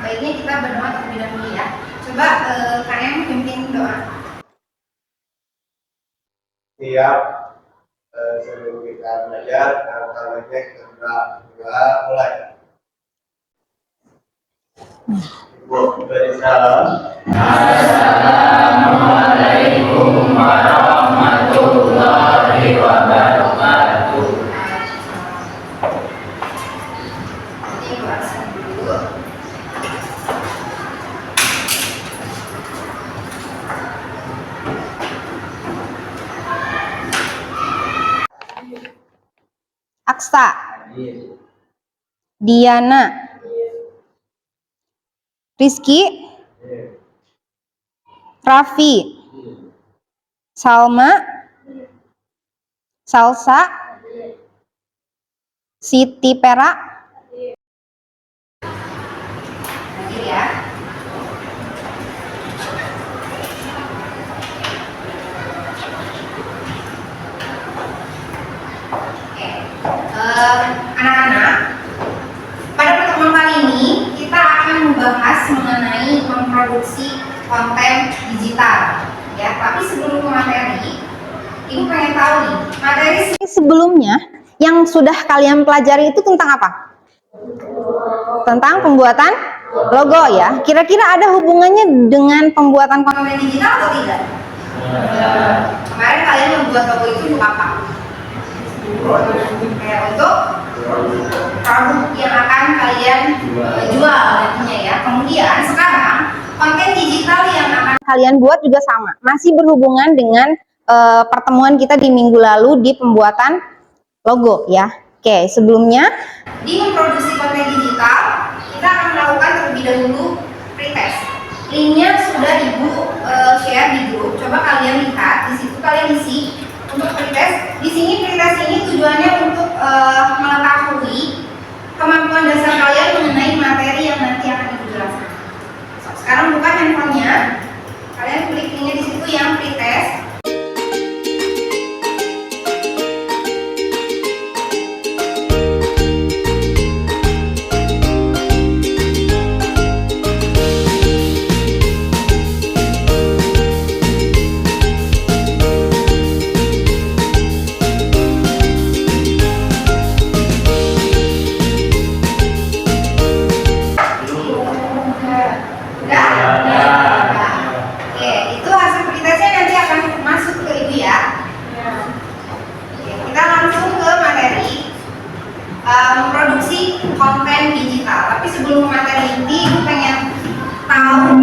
sebaiknya kita berdoa terlebih dahulu ya. Coba kalian pimpin doa. Siap. Sebelum kita belajar, langkah kita berdoa mulai. Ibu beri salam. Assalamualaikum warahmatullahi wabarakatuh. Ini bahasa dulu. Aksa, Diana, Rizky, Raffi, Salma, Salsa, Siti Perak. Lagi ya. Anak-anak, pada pertemuan kali ini kita akan membahas mengenai memproduksi konten digital ya. Tapi sebelum ke materi, Ibu pengen tahu nih, materi sebelumnya yang sudah kalian pelajari itu tentang apa? Tentang pembuatan logo ya. Kira-kira ada hubungannya dengan pembuatan konten digital atau tidak? Kemarin kalian membuat logo itu untuk apa? Untuk produk yang akan kalian jual nantinya ya. Kemudian sekarang konten digital yang akan kalian buat juga sama, masih berhubungan dengan pertemuan kita di minggu lalu di pembuatan logo ya. Oke, sebelumnya di memproduksi konten digital kita akan melakukan terlebih dahulu pretest. Linknya sudah Ibu share di grup. Coba kalian lihat di situ, kalian isi untuk pretest. Di sini pretest ini tujuannya untuk mengetahui kemampuan dasar kalian mengenai materi yang nanti akan Ibu jelaskan. Sekarang buka handphonenya, kalian klik linknya di situ yang pretest. Memproduksi konten digital. Tapi sebelum materi ini, aku pengen tahu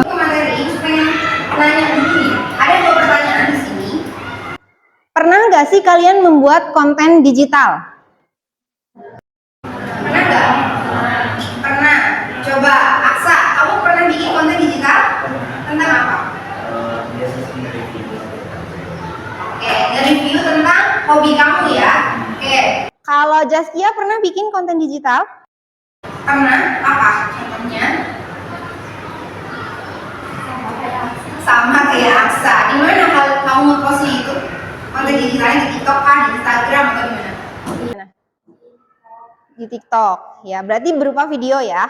materi ini, pengen nanya dulu nih. Ada 2 pertanyaan di sini. Pernah nggak sih kalian membuat konten digital? Pernah nggak? Pernah. Coba Aksa, kamu pernah bikin konten digital? Tentang apa? Oke, nge-review tentang hobi kamu ya. Oke. Kalau Jaskia pernah bikin konten digital? Pernah. Apa contohnya? Sama kayak Aksa. Di mana hal kamu ngepost itu? Konten digitalnya di TikTok kah, di Instagram atau di mana? Di TikTok. Ya, berarti berupa video ya.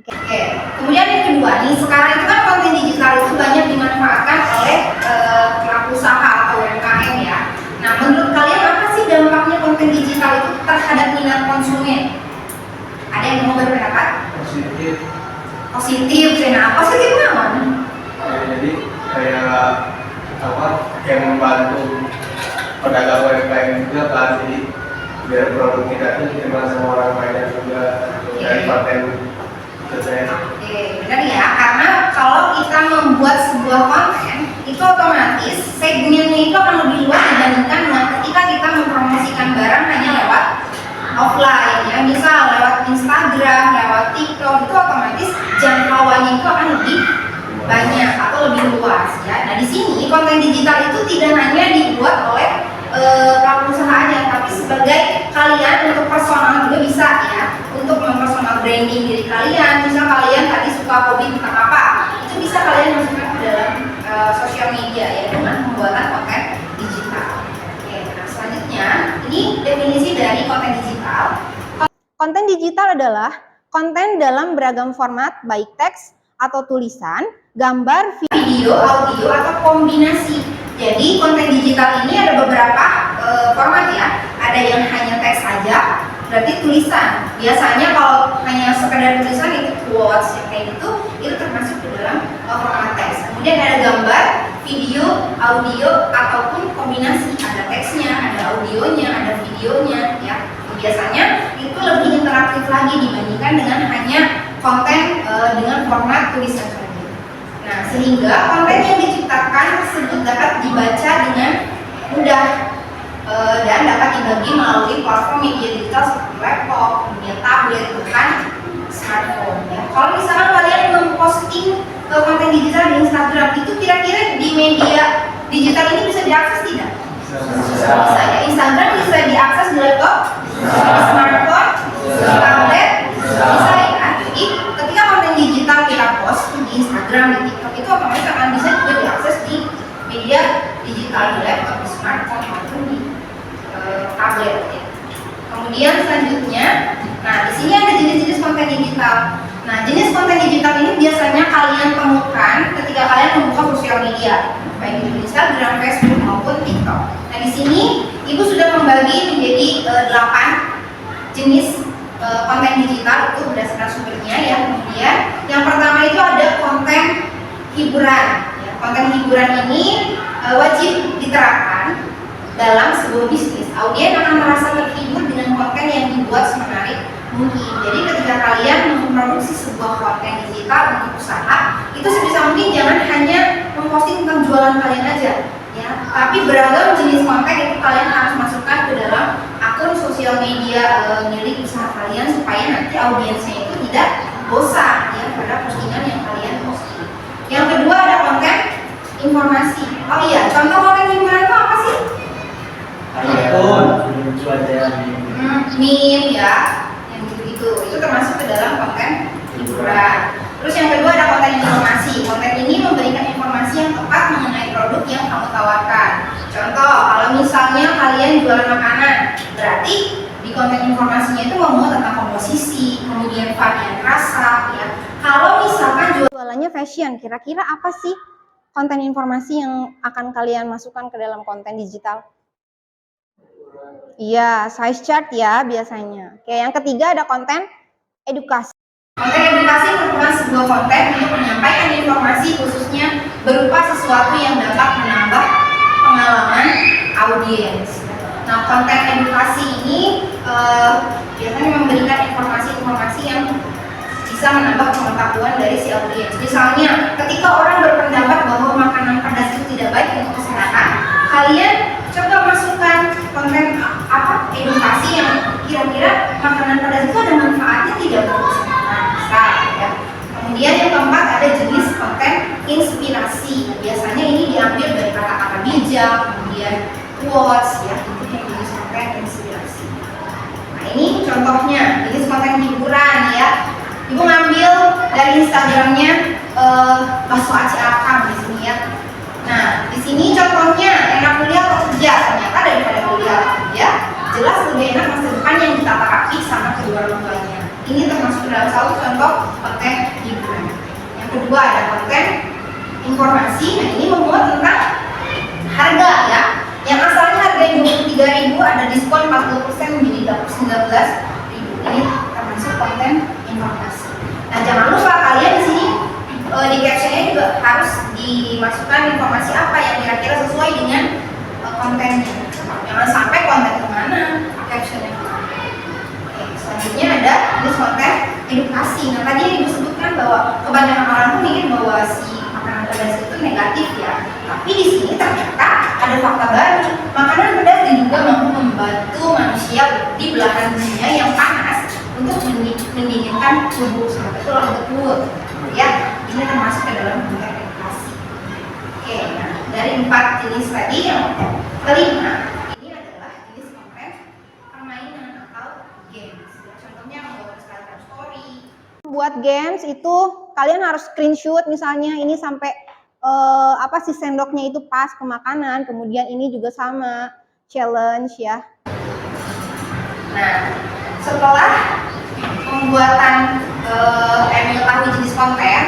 Oke. Kemudian yang kedua nih, sekarang itu kan konten digital itu banyak dimanfaatkan oleh pelaku usaha atau UMKM ya. Nah, menurut kalian apa sih dampaknya konten digital itu terhadap minat konsumen? Ada yang mau berpendapat? Positif. Positif, nah positif naon? Jadi kayak membantu pedagang UMKM juga kan, jadi biar produk kita itu diterima sama orang banyak juga dari paten itu saya. Oke, benar ya, karena kalau kita membuat sebuah konten itu otomatis segmennya itu akan lebih luas dibandingkan dengan ketika kita mempromosikan barang hanya lewat offline ya, misal lewat Instagram, lewat TikTok, itu otomatis jangkauannya itu akan lebih banyak atau lebih luas ya. Nah di sini konten digital itu tidak hanya dibuat oleh pelaku usaha aja, tapi sebagai kalian untuk personal juga bisa ya, untuk mempersonal branding diri kalian. Misal kalian tadi suka hobi tentang apa, itu bisa kalian masukkan ke dalam sosial media ya dengan pembuatan konten digital. Oke, nah selanjutnya ini definisi dari konten digital. Konten digital adalah konten dalam beragam format, baik teks atau tulisan, gambar, video, audio, atau kombinasi. Jadi konten digital ini ada beberapa format ya. Ada yang hanya teks saja, berarti tulisan. Biasanya kalau hanya sekedar tulisan itu quotes yang kayak gitu, itu termasuk ke dalam format teks. Kemudian ada gambar, video, audio, ataupun kombinasi. Ada teksnya, ada audionya, ada videonya ya. Biasanya itu lebih interaktif lagi dibandingkan dengan hanya konten dengan format tulisan saja. Nah, sehingga konten yang diciptakan tersebut dapat dibaca dengan mudah dan dapat dibagi melalui platform media digital seperti laptop, kemudian tablet, bahkan smartphone. Ya. Kalau misalkan kalian memposting konten digital di Instagram, itu kira-kira di media digital ini bisa diakses tidak? Bisa ya. Instagram bisa diakses di laptop, di smartphone, di tablet, bisa ya. Jadi ketika konten digital kita post di Instagram, di TikTok, itu otomatis akan bisa juga diakses di media digital, di laptop, di smartphone maupun di tablet. Ya. Kemudian selanjutnya, nah di sini ada jenis-jenis konten digital. Nah, jenis konten digital ini biasanya kalian temukan ketika kalian membuka sosial media, baik di Instagram, Facebook maupun TikTok. Nah, di sini Ibu sudah membagi menjadi 8 jenis konten digital itu berdasarkan sumbernya ya. Kemudian yang pertama itu ada konten hiburan. Ya, konten hiburan ini wajib diterapkan dalam sebuah bisnis. Audien akan merasa terhibur dengan konten yang dibuat semenarik mungkin. Jadi ketika kalian memproduksi sebuah konten digital untuk usaha, itu sebisa mungkin jangan hanya memposting tentang jualan kalian aja, ya. Tapi beragam jenis konten itu kalian harus masukkan ke dalam akun sosial media milik usaha kalian supaya nanti audiensnya itu tidak bosan ya pada postingan yang kalian posting. Yang kedua ada konten informasi. Oh iya, contoh konten hiburan itu apa sih? Meme ya, yang gitu-gitu. Itu termasuk ke dalam konten hiburan. Terus yang kedua ada konten informasi. Konten ini memberikan informasi yang tepat mengenai produk yang kamu tawarkan. Contoh, kalau misalnya kalian jualan makanan, berarti di konten informasinya itu memuat tentang komposisi, kemudian varian rasa, ya. Kalau misalkan jualannya fashion, kira-kira apa sih konten informasi yang akan kalian masukkan ke dalam konten digital? Iya, size chart ya biasanya. Oke, yang ketiga ada konten edukasi. Konten edukasi merupakan sebuah konten untuk menyampaikan informasi khususnya berupa sesuatu yang dapat menambah pengalaman audiens. Nah, konten edukasi ini biasanya memberikan informasi-informasi yang bisa menambah pengetahuan dari si audiens. Misalnya, ketika orang berpendapat bahwa makanan pedas itu tidak baik untuk kesehatan, kalian coba masukkan konten edukasi yang kira-kira makanan pedas itu ada manfaatnya tidak untuk kesehatan, bisa ya. Kemudian yang keempat ada jenis konten inspirasi. Biasanya ini diambil dari kata-kata bijak, kemudian quotes ya, itu yang jenis konten inspirasi. Nah, ini contohnya jenis konten hiburan ya. Ibu ngambil dari Instagramnya Bakso Aci Akam di sini ya. Nah, di sini contohnya enak kuliah atau kerja. Ternyata daripada kuliah atau kerja, jelas lebih enak masa depan yang ditata rapi sama kedua orang tuanya. Ini termasuk dalam satu contoh konten hiburan. Yang kedua ada konten informasi. Nah, ini memuat tentang harga ya. Yang asalnya harganya 23.000 ada diskon 40% menjadi 19.000. Ini termasuk konten informasi. Nah, jangan lupa kalian di sini di captionnya juga harus dimasukkan informasi apa yang kira-kira sesuai dengan kontennya. Jangan sampai konten kemana, captionnya kemana. Oke, selanjutnya ada jenis konten edukasi. Nah, tadi yang Ibu sebutkan bahwa kebanyakan orang tuh mikir bahwa si makanan pedas itu negatif ya. Tapi di sini ternyata ada fakta baru. Makanan pedas juga mampu membantu manusia di belahan dunia yang panas untuk mendinginkan tubuh. Itu betul. Ya, ini termasuk ke dalam konten edukasi. Oke, nah dari 4 jenis tadi yang kelima ini adalah jenis konten permainan atau games. Ya, contohnya membuat Instagram story. Buat games itu kalian harus screenshot misalnya ini sampai si sendoknya itu pas ke makanan, kemudian ini juga sama challenge ya. Nah, setelah pembuatan mengetahui jenis konten,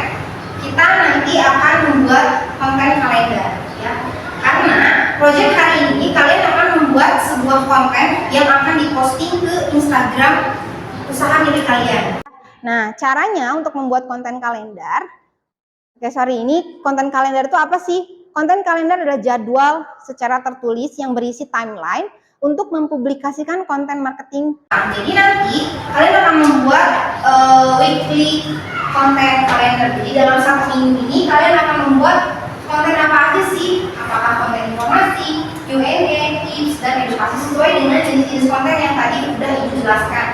kita nanti akan membuat konten kalender ya. Karena proyek hari ini kalian akan membuat sebuah konten yang akan diposting ke Instagram usaha milik kalian. Nah, caranya untuk membuat konten kalender, ini konten kalender itu apa sih? Konten kalender adalah jadwal secara tertulis yang berisi timeline untuk mempublikasikan konten marketing. Nah, jadi nanti kalian akan membuat weekly konten kalender. Jadi dalam satu minggu ini kalian akan membuat konten apa aja sih? Apakah konten informasi, Q&A, tips, dan edukasi sesuai dengan jenis-jenis konten yang tadi sudah Ibu jelaskan.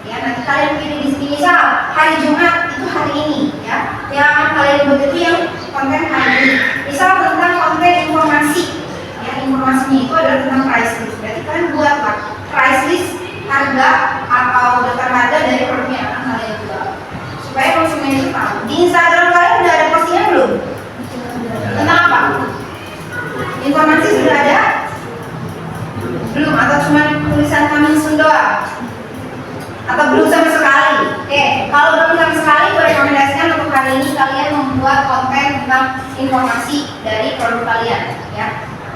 Ya, nanti kalian pilih di sini, misal hari Jumat itu hari ini, ya. Yang akan kalian buat itu yang konten hari ini. Misal tentang konten informasi, ya, informasinya itu adalah tentang price list. Berarti kalian buatlah price list harga atau daftar harga dari produk yang akan kalian jual, supaya konsumen itu tahu. Di Instagram kalian udah ada postingan belum? Tentang apa? Informasi sudah ada? Belum? Atau cuma tulisan coming soon doang? Atau belum sama sekali? Oke, kalau belum sama sekali, gue rekomendasikan untuk hari ini kalian membuat konten tentang informasi dari produk kalian, ya.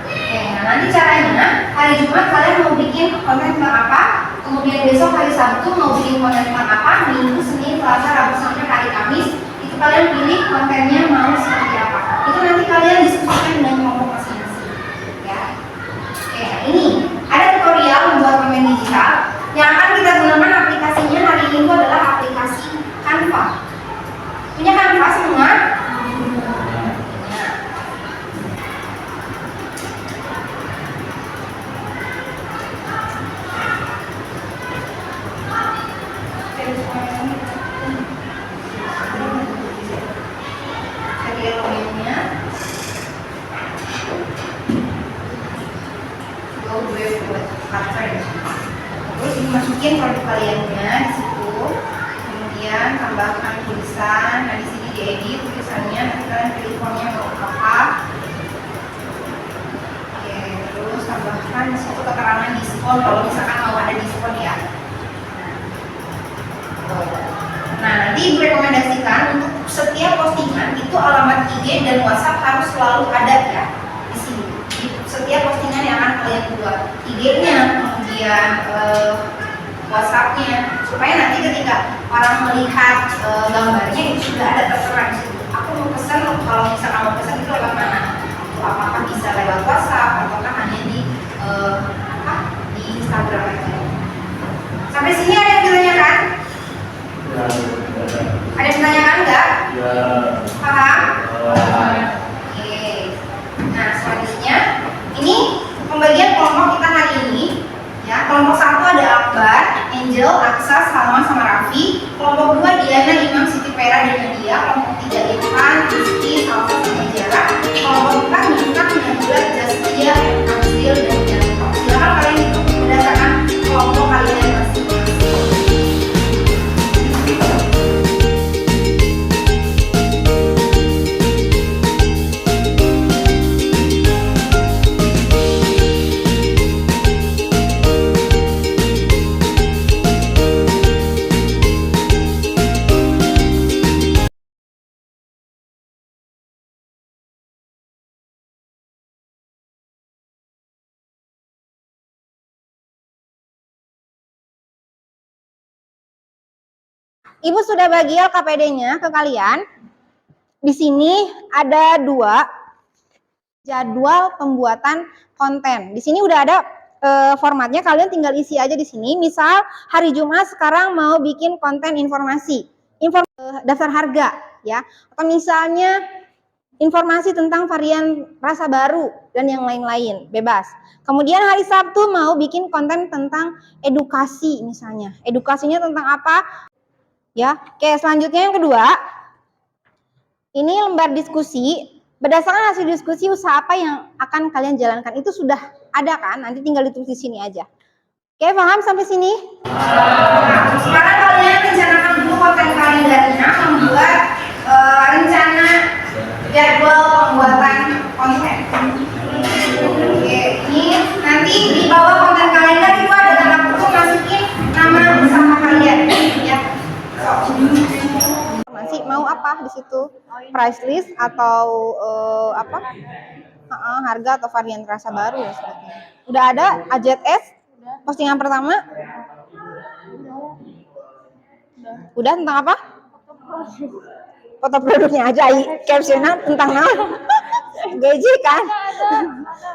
Oke, nah nanti caranya hari Jumat kalian mau bikin konten tentang apa? Kemudian besok hari Sabtu mau bikin konten tentang apa? Minggu, Senin, Selasa, Rabu sampai hari Kamis itu kalian pilih kontennya mau seperti apa? Itu nanti kalian diskusikan dengan kelompok masing-masing, ya. Oke, nah ini ada tutorial membuat konten digital yang akan kita gunakan. Aplikasinya hari ini itu adalah aplikasi Canva. Punya Canva semua? Terus dimasukin produk kaliannya di situ, kemudian tambahkan tulisan. Nah di sini diedit tulisannya, nanti kalian pilih fontnya mau apa. Oke, terus tambahkan di situ keterangan diskon kalau misalkan mau ada diskon ya. Nah nanti Ibu rekomendasikan untuk setiap postingan itu alamat IG dan WhatsApp harus selalu ada ya di sini. Di setiap postingan yang akan kalian buat, IG-nya, kemudian WhatsApp-nya, supaya nanti ketika orang melihat gambarnya itu sudah ada tertera di situ. Aku mau pesan, kalau misalkan mau pesan itu lewat mana? Apakah bisa lewat WhatsApp ataukah hanya di Instagram aja? Sampai sini ada yang ditanyakan? Ada yang ditanyakan enggak? Paham? Oke. Nah selanjutnya ini pembagian kelompok kita hari ini. Ya, kelompok 1 ada Akbar, Angel, Aksa, Salma, sama Raffi. Kelompok 2 Diana, Imam, Siti, Pera, dan Nadia. Kelompok 3 Irfan, Rizky, Salsa, sama Jara. Kelompok 4 Minta, Najwa, Jastia, Azil, dan Janto. Silakan kalian itu berdasarkan kelompok kalian masing-masing. Ibu sudah bagi LKPD-nya ke kalian. Di sini ada 2 jadwal pembuatan konten. Di sini udah ada formatnya, kalian tinggal isi aja di sini. Misal hari Jumat sekarang mau bikin konten informasi, daftar harga, ya. Atau misalnya informasi tentang varian rasa baru dan yang lain-lain, bebas. Kemudian hari Sabtu mau bikin konten tentang edukasi misalnya. Edukasinya tentang apa? Ya, oke, selanjutnya yang kedua, ini lembar diskusi. Berdasarkan hasil diskusi usaha apa yang akan kalian jalankan itu sudah ada kan? Nanti tinggal ditulis di sini aja. Oke, paham sampai sini? Nah, sekarang kalian rencanakan dulu konten kalendernya, membuat rencana jadwal pembuatan konten. Oke, ini nanti di bawah konten kalender itu ada tanda kurung, masukin nama usaha kalian, ya. mau apa di situ, price list atau apa, harga atau varian rasa baru ya sebetulnya. Udah ada AZS postingan pertama. Udah tentang apa? Foto produknya aja, captionnya tentang naon? Gaji kan?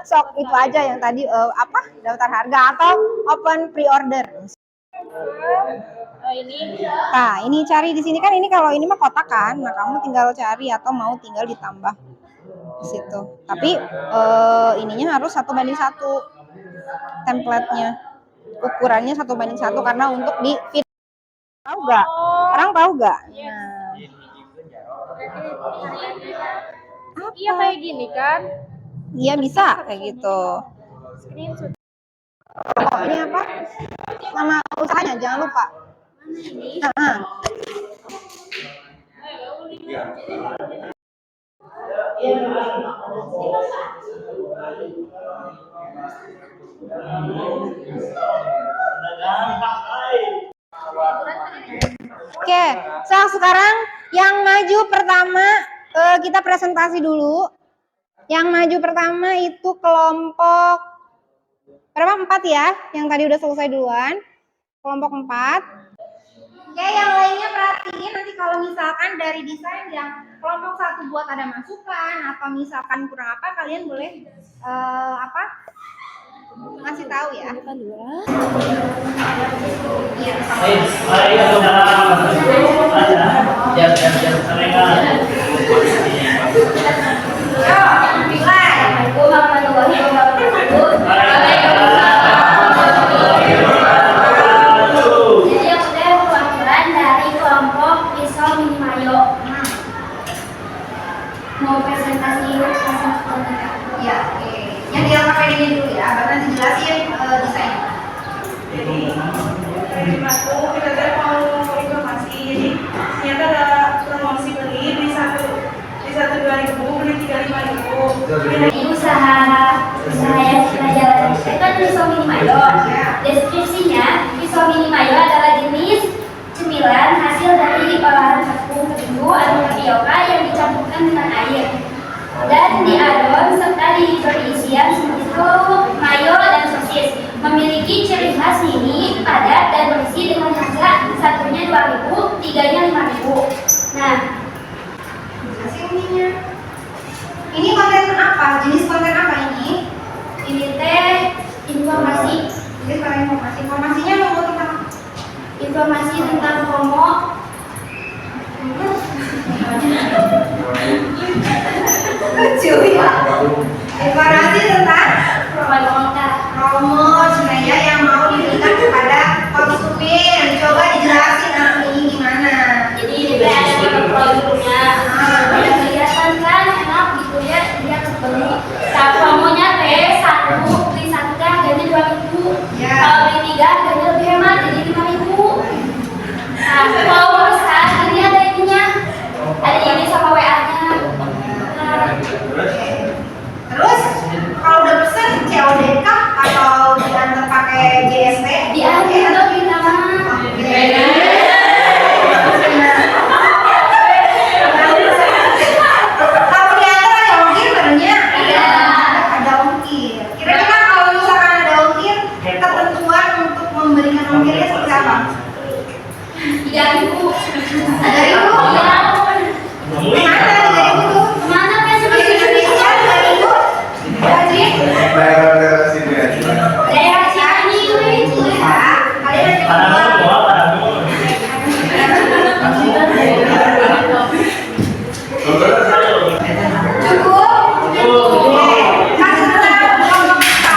Sok itu aja yang tadi apa? Daftar harga atau open pre-order. Nah, ini cari di sini kan, ini kalau ini mah kotak kan. Nah, kamu tinggal cari atau mau tinggal ditambah di situ. Tapi ininya harus 1:1 template-nya. Ukurannya 1:1 karena untuk di fit. Tahu nggak? Orang tahu nggak? Nah. Iya kayak gini kan? Iya bisa kayak gitu. Oh, ini apa? Nama usahanya jangan lupa. Nah. Oke, sekarang yang maju pertama kita presentasi dulu. Yang maju pertama itu kelompok berapa? 4 ya, yang tadi udah selesai duluan. Kelompok 4. Oke, yang lainnya perhatiin nanti kalau misalkan dari desain yang kelompok 1 buat ada masukan atau misalkan kurang apa, kalian boleh apa? Ngasih tahu ya. Iya, mau presentasi ya, oke. Yang di LKPD ini dulu ya, baru nanti jelasin desain. Jadi dari aku kita mau informasi. Jadi ternyata ada promosi beli satu 2.000, beli 35.000. Ini usaha yang kita jalan itu kan pisau mini mayo. Deskripsinya, pisau mini mayo adalah jenis cemilan hasil dari olahan tepung terigu atau tapioka yang dicampurkan dengan air dan diadon serta diberi isian seperti mayo dan sosis. Memiliki ciri khas mini, padat dan berisi dengan harga satunya 2.000, tiganya 5.000. Nah, Hasilnya. Ini konten apa? Jenis konten apa ini? ini teh informasi. Jadi kalau informasi, informasinya mau tentang apa? Informasi tentang promo. Lucu ya. Informasi tentang promo sebenarnya yang mau diberikan kepada konsumen. Coba dijelasin ini gimana. Jadi ini teh ada produknya. Udah kelihatan kan enak gitu ya, dia kebeli. Nah, promonya teh beli satu teh harganya 2.000. Ya. Kalau beli 3 harganya lebih hemat, jadi 5.000. Nah, kalau pesan ini ada ininya, ada ini sama WA-nya. Nah, Terus kalau udah pesen COD kah atau diantar pakai JST? diambil lebih lama. Kalau diantar ada ongkir barunya? Iya. Ada ongkir. Kira-kira kalau misalkan ada ongkir, ketentuan untuk memberikan ongkirnya seperti apa? 3.000. Ada ribu? Iya. Mana 3.000 tuh? Mana kan Di Indonesia 2.000? Gaji? Daerah sini ya. daerah sini itu Ya, kalian nanti cukup? Oke. Kasih tepuk tangan untuk kita.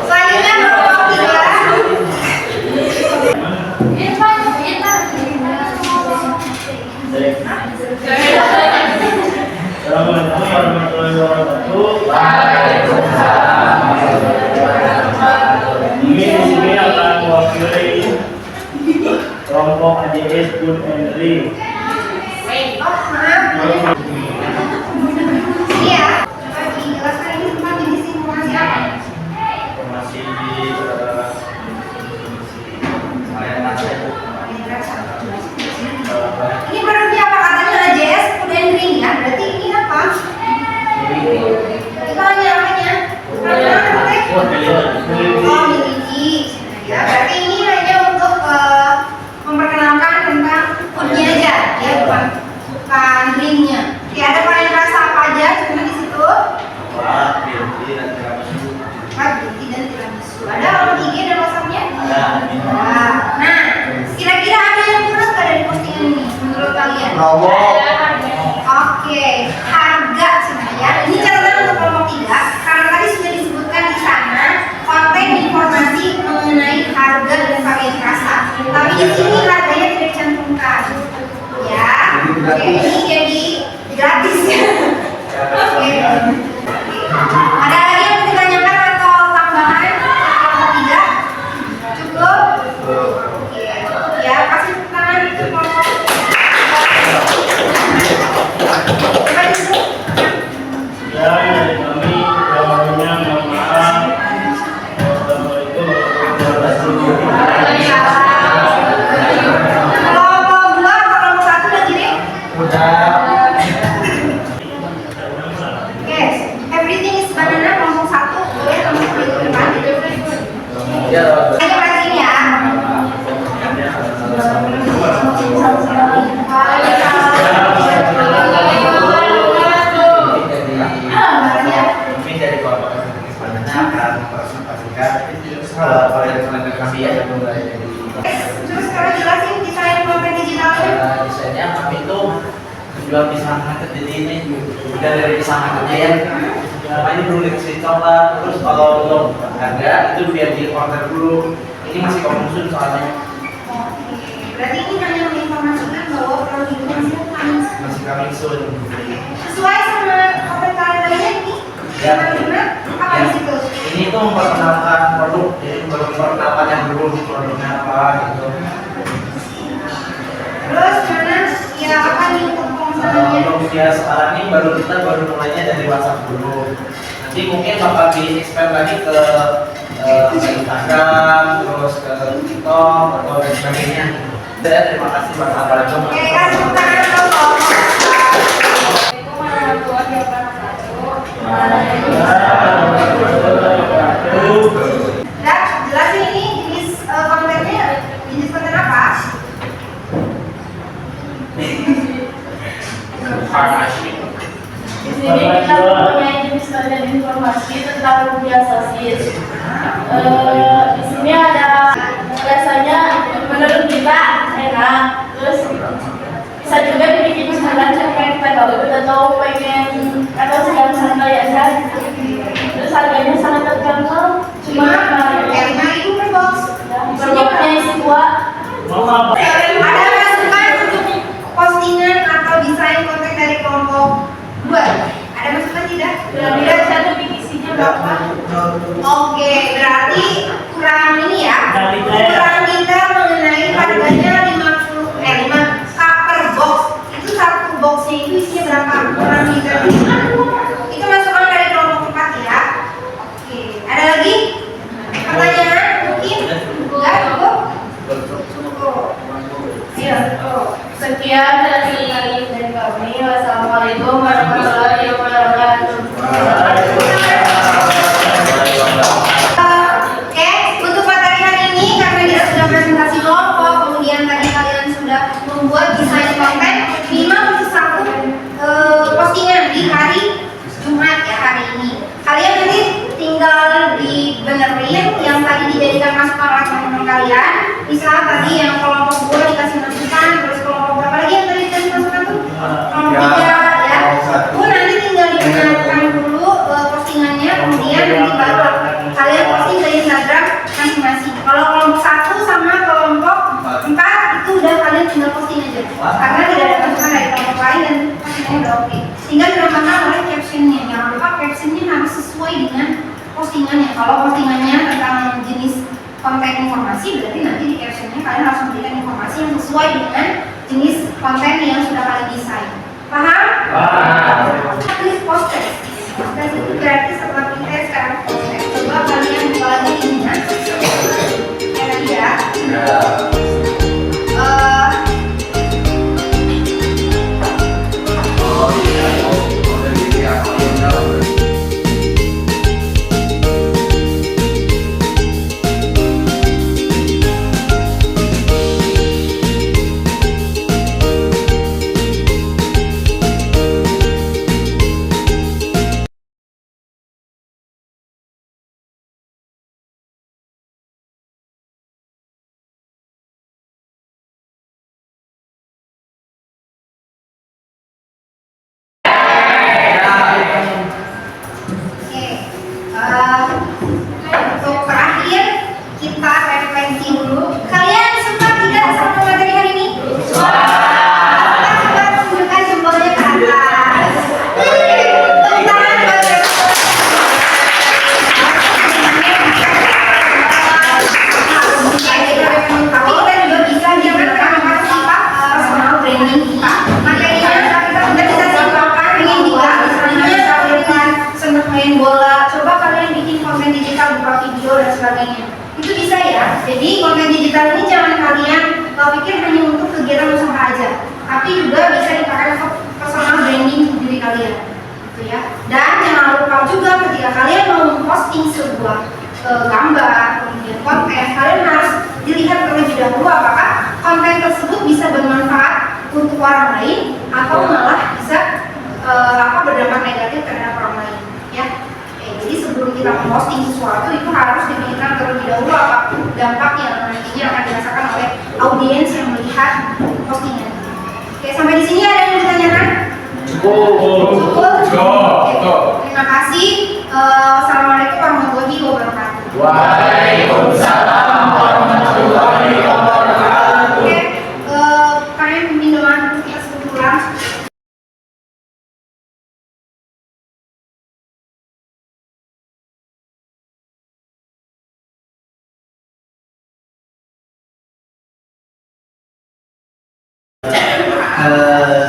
Selanjutnya nomor 3. Assalamualaikum warahmatullahi wabarakatuh. Ini di sini akan mewakili kelompok AJS Food and Drink. Oh, maaf. Iya. Coba dijelaskan ini tentang jenis informasi apa? Informasi varian rasa. Novo. Oke, harga sebenarnya. Ini catatan untuk kelompok 3 karena tadi sudah disebutkan di sana konten informasi mengenai harga dan varian rasa. Tapi di sini harganya tidak dicantumkan. Ya, oke, ini jadi gratis ya. Oke. Ada lagi yang ditanyakan atau tambahan kelompok 3? Cukup? Oke. Ya, kasih tepuk tangan untuk kelompok. Coba disebut. Ya, dari kami yang namanya mohon maaf. Assalamualaikum warahmatullahi wabarakatuh. Kelompok 2 atau kelompok 1 udah gini? Udah. Yes, everything is banana kelompok 1 boleh kelompok 2 ke depan. Ya. Ayo perhatiin ya. Kami dari kelompok ekonomi sebenarnya akan mempresentasikan varian tenaga kami yang mulai dari Terus sekarang jelasin desain konten digitalnya. desainnya kami itu menjual pisang nugget, jadi ini udah dari pisang nuggetnya ya. Ini belum dikasih coklat, terus kalau untuk harga itu biar di order dulu. Ini masih konsumsi soalnya Oke, berarti ini hanya menginformasikan bahwa produk ini masih manis. masih kami sun. Sesuai sama konten kalian lainnya ini. Ya. Gimana? Apa di situ? Ini tuh memperkenalkan produk, jadi baru memperkenalkan yang dulu produknya apa gitu. Terus mana? Ya apa nih untuk pemesanannya? Untuk via sekarang ini kita baru mulainya dari WhatsApp dulu. Nanti mungkin bakal di-expand lagi ke Instagram, terus ke TikTok atau dan sebagainya. Saya terima kasih Assalamualaikum. Oke, kasih tepuk tangan dulu. Dan jelasin ini jenis kontennya, jenis konten apa? Di sini kita mempunyai jenis konten informasi tentang rupiah sosis. Di sini ada rasanya menurut kita enak, terus bisa juga dibikin seharian kayak kita gabut atau pengen atau sedang santai aja. Terus harganya sangat terjangkau, cuma Rp5.000 per box. per boxnya isi 2. Mau apa? Ada masukan untuk postingan atau desain konten dari kelompok 2? Ada masukan tidak? Tidak satu isinya berapa? Oke, berarti kurang ini ya. Kurang detail mengenai harganya 5K per box. Itu satu boxnya itu isinya berapa? Kurang detail. Itu masukan dari kelompok 4 ya. Oke, ada lagi? Pertanyaan mungkin? Enggak, cukup? Cukup. Iya, cukup. Sekian dari kami. Wassalamualaikum warahmatullahi wabarakatuh. Oke, untuk materi hari ini karena kita sudah presentasi kelompok, kemudian tadi kalian sudah membuat desain konten, minimal untuk satu postingan di hari Jumat ya hari ini. Kalian nanti tinggal dibenerin yang tadi dijadikan masukan oleh teman-teman kalian. Misalnya tadi yang kelompok 2 dikasih masukan, terus kelompok berapa lagi yang tadi dikasih masukan tuh? Kelompok 3 ya. Bu nanti tinggal dibenarkan dulu postingannya, kemudian nanti baru kalian posting ke Instagram masing-masing. Kalau kelompok 1 sama kelompok 4 itu udah kalian tinggal posting aja. Karena tidak ada masukan dari kelompok lain dan postingannya udah oke. Tinggal ditambahkan oleh captionnya. Jangan lupa captionnya harus sesuai dengan postingannya. Kalau postingannya tentang jenis konten informasi, berarti nanti di captionnya kalian harus memberikan informasi yang sesuai dengan jenis konten yang sudah kalian desain. Paham? Paham. Tulis poster. Poster itu gratis setelah kita sekarang poster. Coba kalian buka lagi ininya. Ya tadi ya. Oh iya, udah jadi apa? tapi juga bisa dipakai untuk personal branding diri kalian, gitu ya. Dan jangan lupa juga ketika kalian mau memposting sebuah gambar, kemudian konten, kalian harus dilihat terlebih dahulu apakah konten tersebut bisa bermanfaat untuk orang lain atau malah bisa berdampak negatif terhadap orang lain, ya. Jadi sebelum kita memposting sesuatu itu harus dipikirkan terlebih dahulu apa dampak yang nantinya akan dirasakan oleh audiens yang melihat postingan. Oke, sampai di sini ada yang ditanyakan? Cukup. Terima kasih. Assalamualaikum warahmatullahi wabarakatuh. Waalaikumsalam warahmatullahi wabarakatuh. Oke, kalian minuman kita sekumpulan.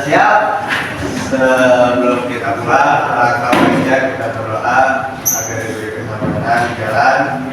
Siap. Sebelum kita pulang, alangkah baiknya kita berdoa agar diberi kesempatan jalan